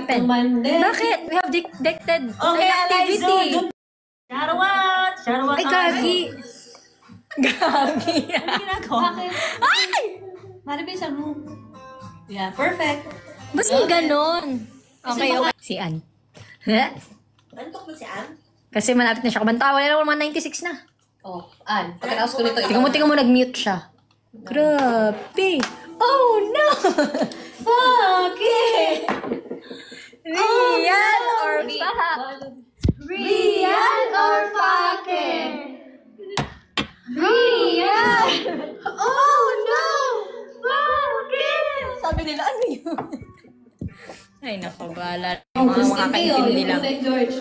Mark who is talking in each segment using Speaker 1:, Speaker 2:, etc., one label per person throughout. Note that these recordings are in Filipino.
Speaker 1: happened? Bakit? We have detected activity.
Speaker 2: Charwat! Charwat!
Speaker 1: Ay, Gagi! Gagi!
Speaker 2: Ano ginagawa?
Speaker 3: Bakit?
Speaker 1: Ay!
Speaker 3: Maribis, ano? Yeah, perfect.
Speaker 1: Basta ganon. Okay. Si Ann.
Speaker 2: Antok na si Ann?
Speaker 1: Kasi malapit na siya kabantawa. Wala naman 96 na.
Speaker 3: Oh, Ann. Pagkatapos ko nito.
Speaker 1: Tingnan mo nag-mute siya. Grabe. Oh, no!
Speaker 3: Fuck it!
Speaker 1: Real or
Speaker 3: Real or fuck it? Real! Oh, no! Fuck it!
Speaker 1: Sabi nila, ano yun? Ay, naku, bala. Mga makakaintindi lang.
Speaker 3: George.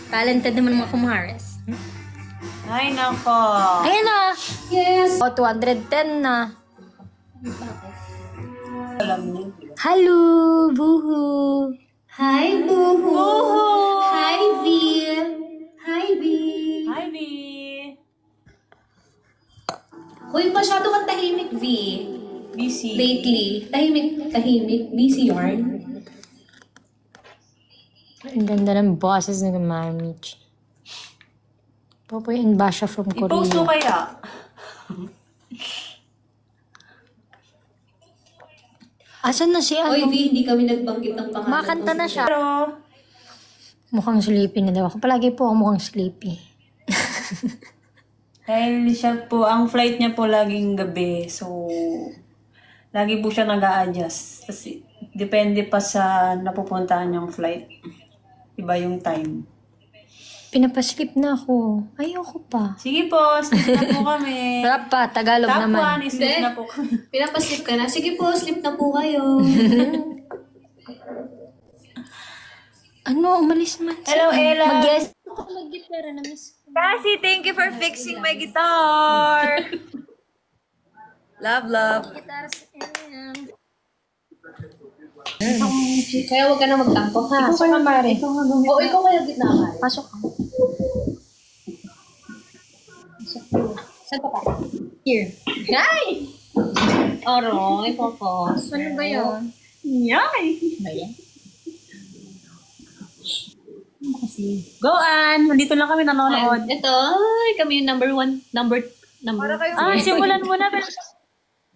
Speaker 1: Talented naman mga kumares.
Speaker 2: Ay, nako.
Speaker 1: Ayan na!
Speaker 3: Yes!
Speaker 1: O, 210 na.
Speaker 2: Alam niyo.
Speaker 1: Hello, Buhu!
Speaker 3: Hi, Buhu! Hi, V! Hi, V!
Speaker 2: Hi, V.
Speaker 3: Uy, masyado kang tahimik, V.
Speaker 2: Busy.
Speaker 3: Lately. Tahimik. Busy yarn.
Speaker 1: Ang ganda ng bosses ng marriage. Popoy and Basha from Korea.
Speaker 2: I-post mo kaya?
Speaker 1: Asan na si ano?
Speaker 3: Uy, V, hindi kami nagbanggit ng pangalan.
Speaker 1: Makanta na siya.
Speaker 2: Pero,
Speaker 1: Mukhang sleepy na daw ako. Palagi po ako mukhang sleepy.
Speaker 2: dahil siya po, ang flight niya po laging gabi. So, lagi po siya nag-a-adjust. Kasi, depende pa sa napupuntahan niyang flight. Iba yung time.
Speaker 1: Pinapasleep na ako. Ayoko pa.
Speaker 2: Sige po, sleep na po kami.
Speaker 1: Sarap pa. Tagalog
Speaker 2: Top
Speaker 1: naman.
Speaker 2: 1, sleep na po kami.
Speaker 3: Pinapaslip ka na. Sige po, sleep na po kayo.
Speaker 1: Ano? Umalis man.
Speaker 2: Hello, Ella.
Speaker 1: Mag-guess. Ako mag-gitara na miss.
Speaker 4: Cassie, thank you for fixing my guitar. Love.
Speaker 1: Gitara sa kanya.
Speaker 3: Kaya huwag ka na magtampo, ha?
Speaker 1: Ikaw ka mare.
Speaker 3: Oo, ikaw kaya gitna ka.
Speaker 1: Pasok ka.
Speaker 3: Saan ka pa?
Speaker 1: Here.
Speaker 3: Ay! Oro, ipopos.
Speaker 1: Ano ba yun?
Speaker 2: Yay!
Speaker 1: Ba yan?
Speaker 2: Go, Ann! Nandito lang kami nanonood.
Speaker 3: Ito, ay, kami yung number.
Speaker 4: Para kayo.
Speaker 2: Ah, simulan mo na.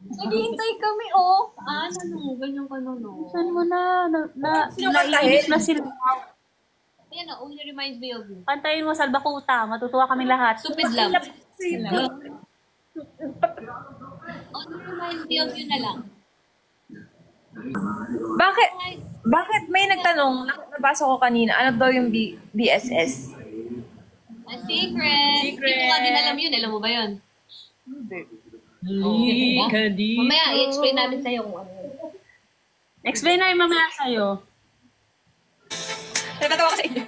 Speaker 1: Naghihintay kami, oh.
Speaker 3: Ano, ganyan ka na, no?
Speaker 2: Saan mo na?
Speaker 4: Naiinis
Speaker 2: Na sila.
Speaker 3: Ayan, only reminds me of you.
Speaker 2: Kantayin mo, Salbakuta. Matutuwa kami lahat.
Speaker 3: Stupid love. Only reminds me of you na lang.
Speaker 4: Bakit may nagtanong, nabasa ko kanina, ano daw yung BSS?
Speaker 3: A secret. Hindi ko nga din alam yun. Alam mo ba yun?
Speaker 2: Di.
Speaker 3: Mamaya, i-explain namin sa'yo kung ano yun.
Speaker 2: Explain na yung mamaya sa'yo.
Speaker 4: Nagtatawa ko sa inyo.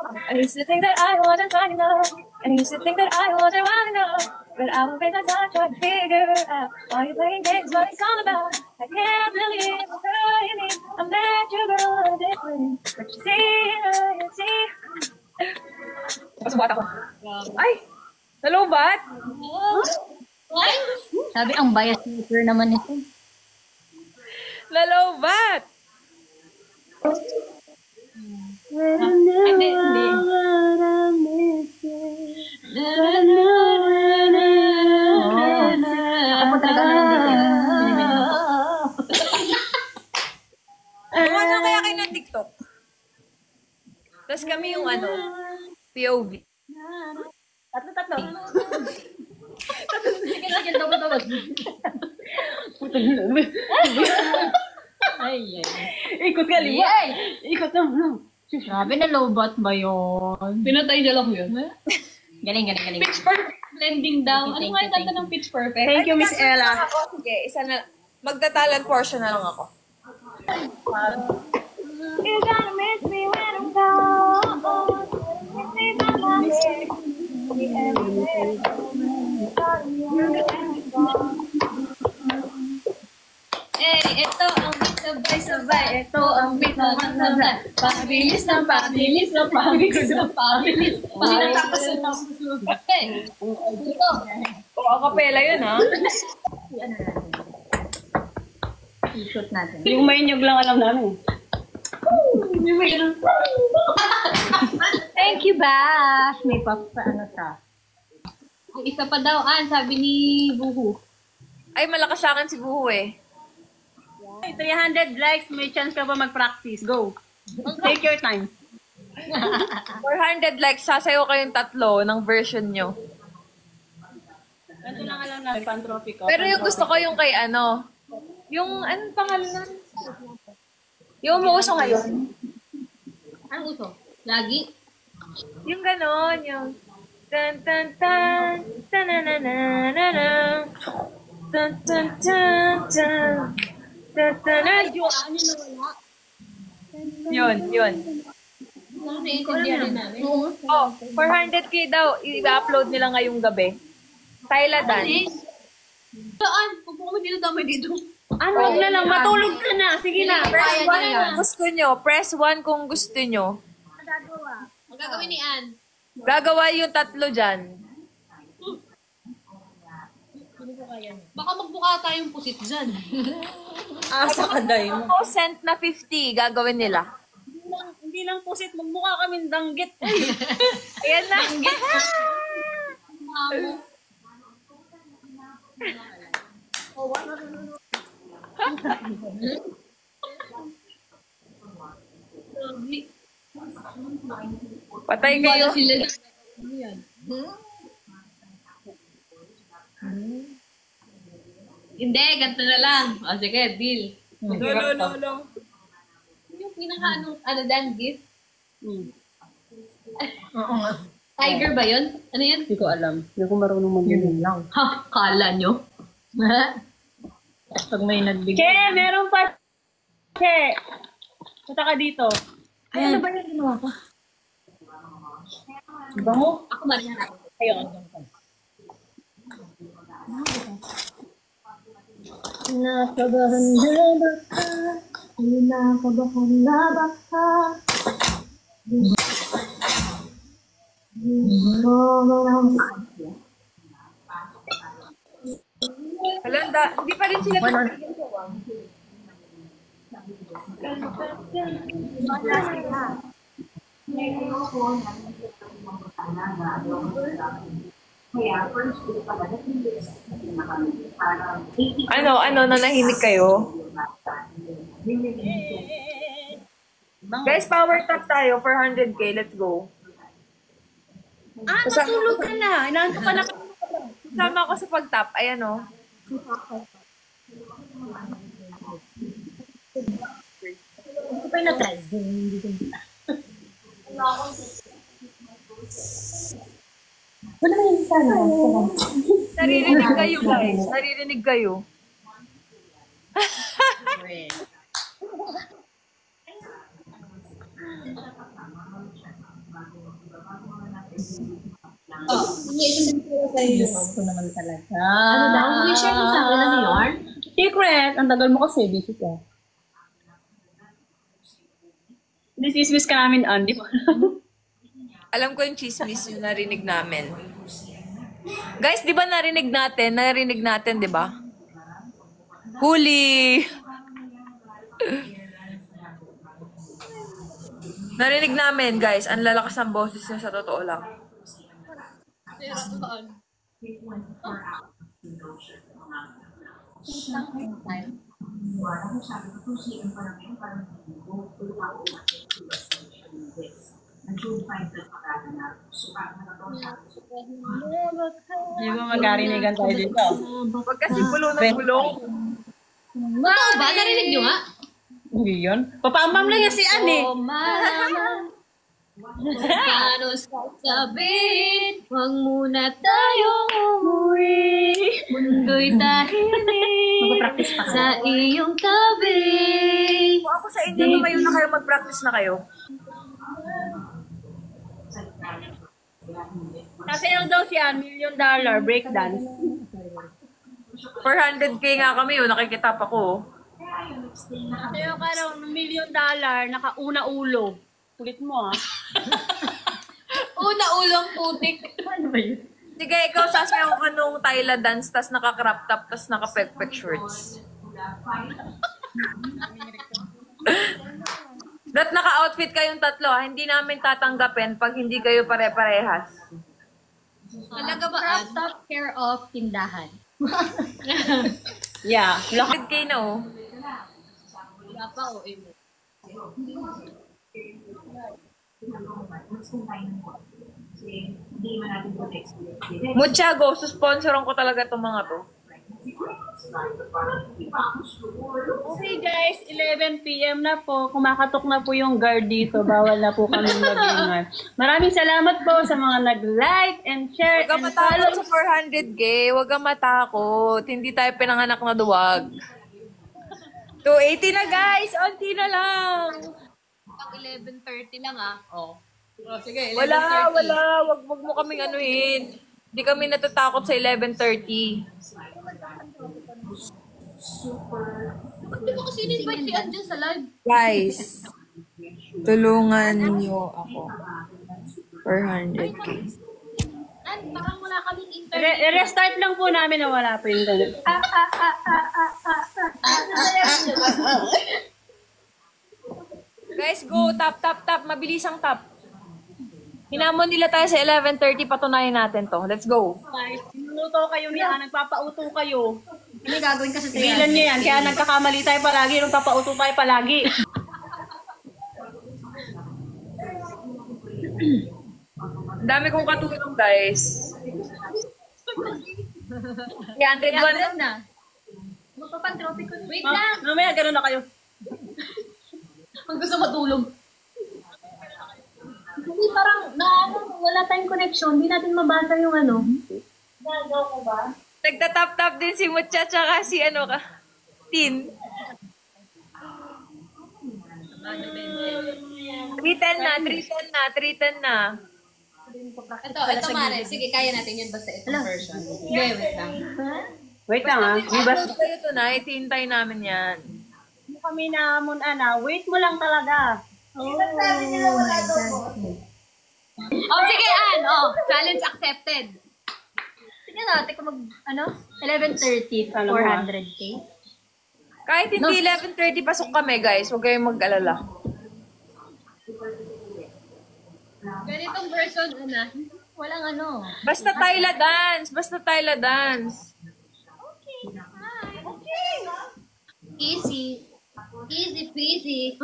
Speaker 4: I used to think that I wasn't fine enough. And I used to think that I wasn't wrong enough. But I will take my time trying to figure out why you playing games, what it's all about. I can't believe what you need. I met you, girl, I'm different. But you see. Tapos buhat ako. Ay! Nalubat?
Speaker 3: Ay!
Speaker 1: Sabi, ang bias maker naman ito.
Speaker 4: Nalubat!
Speaker 3: Hindi.
Speaker 1: Ako po talaga
Speaker 4: Gawa na kaya kayo ng TikTok? Tapos kami yung POV.
Speaker 1: Tatlo. Sige, tawag. Ay.
Speaker 2: Ikot ka, liwa. Ikot na.
Speaker 1: Grabe na lowbat ba yun?
Speaker 3: Pinatay niya lang yun.
Speaker 1: Galing.
Speaker 3: Pitch perfect blending daw. Ano nga yung kanta ng pitch perfect?
Speaker 4: Thank you, Miss Ella. Sige, isa na. Magta-talent portion na lang ako. You're gonna miss me when I'm gone. Miss me by my head. See every day.
Speaker 3: Ito ang beat sabay-sabay. Ito ang beat naman sabay. Pabilis ng pabilis. Tapos ito.
Speaker 4: O, acapella yun, ha?
Speaker 3: I-shoot natin.
Speaker 2: Yung may nyug lang alam namin.
Speaker 3: Thank you, Bash. May pa ano siya. Ang isa pa daw, sabi ni Buhu.
Speaker 4: Ay, malakas sa akin si Buhu eh.
Speaker 2: 300 likes, may chance ka pa mag-practice. Go. Take your time.
Speaker 4: 400 likes, sasayaw kayong tatlo ng version nyo.
Speaker 2: Ganito lang alam namin, pan-trophy ko.
Speaker 4: Pero yung gusto ko yung kay ano, yung, anong pangalan nun? Yung umuuso ngayon.
Speaker 3: Ang uso? Lagi?
Speaker 4: Yung ganon, yung tan tan tan tanananana tan tan tan tan tan tan yun.
Speaker 3: Ano naiintindihan rin namin?
Speaker 4: Oh, 400k daw, i-upload nila ngayong gabi. Tyla Dan.
Speaker 3: Saan? Kung kami dito damay dito.
Speaker 2: Ano na lang, matulog ka na. Sige na.
Speaker 4: Press 1 kung gusto nyo. Press 1 kung gusto nyo.
Speaker 3: Ang gagawin ni Ann.
Speaker 4: Gagawa yung tatlo dyan.
Speaker 3: Baka magbuka tayong pusit dyan.
Speaker 2: Asa ka day mo.
Speaker 4: Sent na 50, gagawin nila.
Speaker 2: Hindi lang pusit, magmukha kami danggit.
Speaker 4: Ayan na. Patay kayo.
Speaker 3: Sila. Hindi, ganito na lang. O sige, deal.
Speaker 4: No.
Speaker 3: Yung pinaka Dan, gift?
Speaker 1: Oo nga.
Speaker 3: Tiger ba yun? Ano yun?
Speaker 2: Hindi ko alam. Hindi ko marunong mag-yun lang.
Speaker 3: Ha, kala nyo?
Speaker 2: Pag may nagbigay. Che, meron pa. Che, punta ka dito.
Speaker 1: Ay, ano ba yung ginawa ko?
Speaker 2: Bango?
Speaker 3: Ako Mariana.
Speaker 2: Ayun.
Speaker 1: Nakabahan na ba ka? Nakabahan na ba ka?
Speaker 4: Alanda, hindi pa rin sila. Ano, nanahimik kayo? Guys, power tap tayo, 400k, let's go.
Speaker 2: Natulog ka na. Inaanto ka na.
Speaker 4: Sama ako sa pag-tap, ayan o.
Speaker 1: Hindi pa yung na-try. Wala na yung sana.
Speaker 4: Naririnig kayo guys, naririnig kayo.
Speaker 2: Ako naman talaga.
Speaker 3: Ano daw? May share mo sa akin ano yarn?
Speaker 2: Secret. Ang tagal mo kasi. Busy ka. Dismiss ka namin, Andy.
Speaker 4: Alam ko yung chismis yung narinig namin. Guys, di ba narinig natin, di ba? Huli! Narinig namin, guys. Ang lalakas ng boses niya sa totoo lang.
Speaker 2: Hindi mo mag-arinigan tayo dito.
Speaker 4: Huwag kasi bulong ng bulong.
Speaker 3: Totoo ba? Narinig nyo nga?
Speaker 2: Hindi yun. Papaambam lang yan si Annie.
Speaker 3: Oh, mama. Paano sasabihin? Huwag muna tayong umuwi. Mundo'y tahimik.
Speaker 2: Mag-practice pa
Speaker 3: Sa iyong tabi.
Speaker 4: Kung ako sa inyo, tumayo na kayo, mag-practice na kayo.
Speaker 2: Sasayaw daw siya, $1 million breakdance.
Speaker 4: 400k nga kami, nakikita pa ko.
Speaker 2: Sasayaw ka raw ng $1 million, nakauna ulo. Kulit mo ah.
Speaker 3: Una ulong putik.
Speaker 4: Sige, ikaw sasayaw ka nung Tyla dance, tas naka-crop top, tas naka-pek-pek shorts.
Speaker 5: Dat naka-outfit kayong tatlo, ha? Hindi namin tatanggapin pag hindi kayo pare-parehas.
Speaker 3: Talaga ba? Top care of tindahan.
Speaker 2: Yeah.
Speaker 5: 100K na, oh.
Speaker 3: Wala pa o eh.
Speaker 5: Muchago, susponsoran ko talaga itong mga to.
Speaker 2: Okay guys, 11 p.m. na po. Kumakatok na po yung guard dito. Bawal na po kami mag-ingay. Maraming salamat po sa mga nag-like and share
Speaker 5: Huwag kang
Speaker 2: and
Speaker 5: matakot
Speaker 2: follow.
Speaker 5: sa 400K. Huwag kang matakot. Hindi tayo pinanganak na duwag. 280 na guys! Onti na lang!
Speaker 3: Pang 11:30 lang ah. Oh. Oh, sige, 11:30.
Speaker 5: Wala. Wag mo kaming anuhin. Hindi kami natatakot sa 11:30.
Speaker 3: Hindi mo kasi in-invite si Ann dyan sa live.
Speaker 5: Guys, tulungan niyo ako. 400K.
Speaker 3: Ann, baka wala kaming internet.
Speaker 2: Restart lang po namin na wala po yung ganun.
Speaker 5: Guys, go. Tap. Mabilis ang tap. Hinamon nila tayo sa 11:30. Patunayan natin to. Let's go.
Speaker 2: Guys, sinuluto kayo niya, nagpapauto kayo.
Speaker 3: Ano gagawin ka sa
Speaker 2: Tigilan niyo yan, kaya nagkakamali tayo palagi, nagpapauto tayo palagi.
Speaker 5: Ang dami kong katulong, guys. 301
Speaker 3: na. Magpapantropi ko. Wait lang.
Speaker 2: Mamaya, gano'n na kayo.
Speaker 3: Ang gusto matulog. Hindi parang wala tayong connection. Hindi natin mabasa yung ano. Gagaw ko ba?
Speaker 5: Nagtatap-tap din si Mucha tsaka si Tin. 310 na.
Speaker 3: Ito Mare. Sige, kaya natin yun basta itong version. Sige, wait lang.
Speaker 2: Wait lang ah.
Speaker 5: I-upload kayo tonight. Hintay namin yan.
Speaker 2: Hindi kami namun, Ana. Wait mo lang talaga.
Speaker 3: Oh, sige, Ann. Oh, challenge accepted. Tingnan natin kung 11:30, 400K.
Speaker 5: Kahit hindi 11:30 pasok kami, guys. Huwag kayong mag-alala.
Speaker 3: Ganitong version, walang
Speaker 5: Basta Tyla dance.
Speaker 3: Okay. Easy. Easy peasy.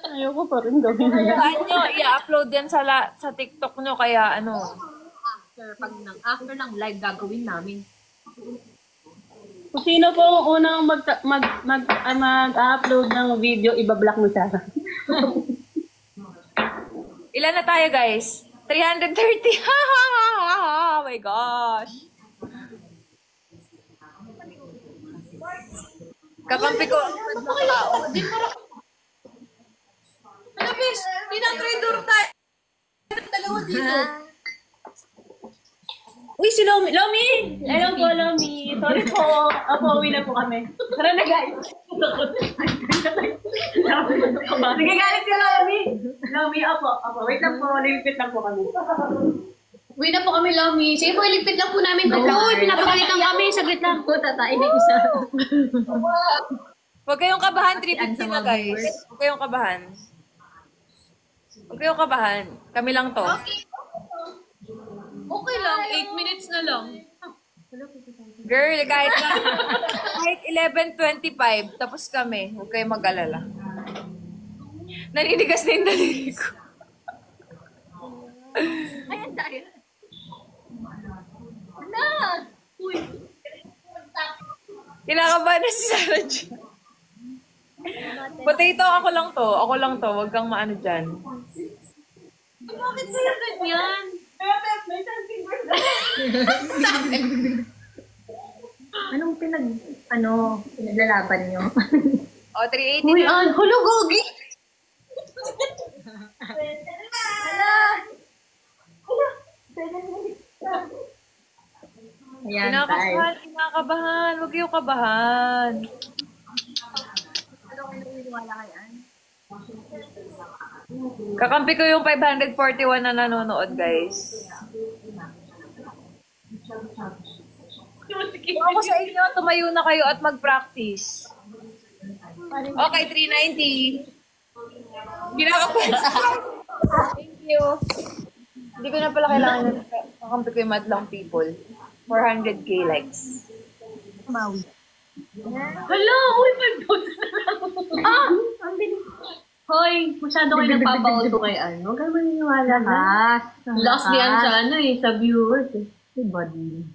Speaker 2: Ayoko pa rin gawin yan.
Speaker 5: Saan nyo? I-upload yan sa TikTok nyo. Kaya
Speaker 3: After ng live gagawin namin.
Speaker 2: Kung sino po ang unang mag-upload ng video, ibablock mo siya.
Speaker 5: Ilan na tayo, guys? 330. Oh my gosh. Kakampi ko ang tao.
Speaker 3: Ano, bis? Tinatrader tayo. Dalawa dito.
Speaker 2: Uy, si Lomi! Lomi! Hello po, Lomi. Sorry po. Opo, uwi na po kami. Tara na, guys. Sige, galit si Lomi. Lomi, opo. Wait lang po. Nilipit lang po kami.
Speaker 3: Uwi na po kami, Lomi. Sige po, iligpit lang po namin. Uy, pinapakita kami. Saglit lang. Tatain na isa.
Speaker 5: Huwag kayong kabahan, 350 na, guys. Huwag kayong kabahan. Kami lang to.
Speaker 3: Okay lang, 8 minutes na lang.
Speaker 5: Girl, kahit 11:25, tapos kami. Huwag kayong mag-alala. Naninigas na yung daliri ko.
Speaker 3: Ayan tayo. Ano? Uy.
Speaker 5: Kinakabahan na si Sarah G. Potato, ako lang to. Huwag kang maano dyan.
Speaker 3: Bakit sa'yo ganyan? Anong pinaglalaban nyo?
Speaker 5: O, 380
Speaker 3: Uy,
Speaker 5: na.
Speaker 3: hulugogi! Ayan, tayo.
Speaker 5: Kinakabahan. Huwag kayong kabahan. Kakampi ko yung 541 na nanonood, guys. Kung ako sa inyo, tumayo na kayo at mag-practice. Okay, 390. Ginakapan. Thank you. Hindi ko na pala kailangan na kakampi ko yung madlang people. 400k likes.
Speaker 3: Hala, uy, may post na lang. Ang bilis. Hoy, masyado kayo nagpapauto kay ano. Huwag kayo maniniwala ha. Lost niyan sa ano eh, sa viewers eh. Si Buddy.